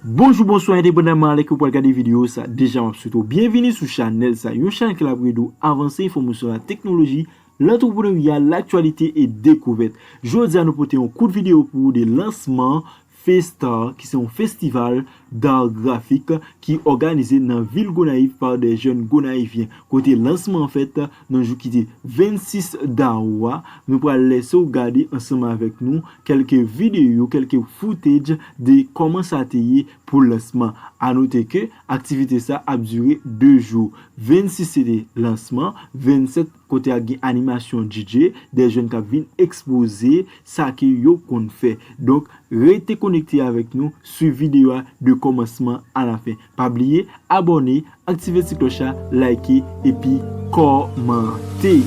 Bonjour, bonsoir, indépendamment de vous regarder vidéo ça déjà surtout bienvenue sur chaîne ça, une chaîne qui a avancer information sur la technologie, l'entrepreneuriat, l'actualité et découverte. Je veux dire nous porter un coup de vidéo pour des lancements Festar, qui c'est un festival d'art graphique qui est organisé dans la ville Gonaïve par des jeunes Gonaïviens. Côté lancement en fait, dans le jour qui dit 26 d'Aoua, nous pourrons laisser regarder ensemble avec nous quelques vidéos, quelques footage de comment ça a été pour le lancement. À noter que l'activité ça a duré 2 jours. 26 c'était lancement, 27 côté animation DJ, des jeunes qui viennent exposer ça que yo qu'on fait. Donc restez connecté avec nous sur vidéo de commencement à la fin. Pas oublier abonner, activer la cloche, liker et puis commenter.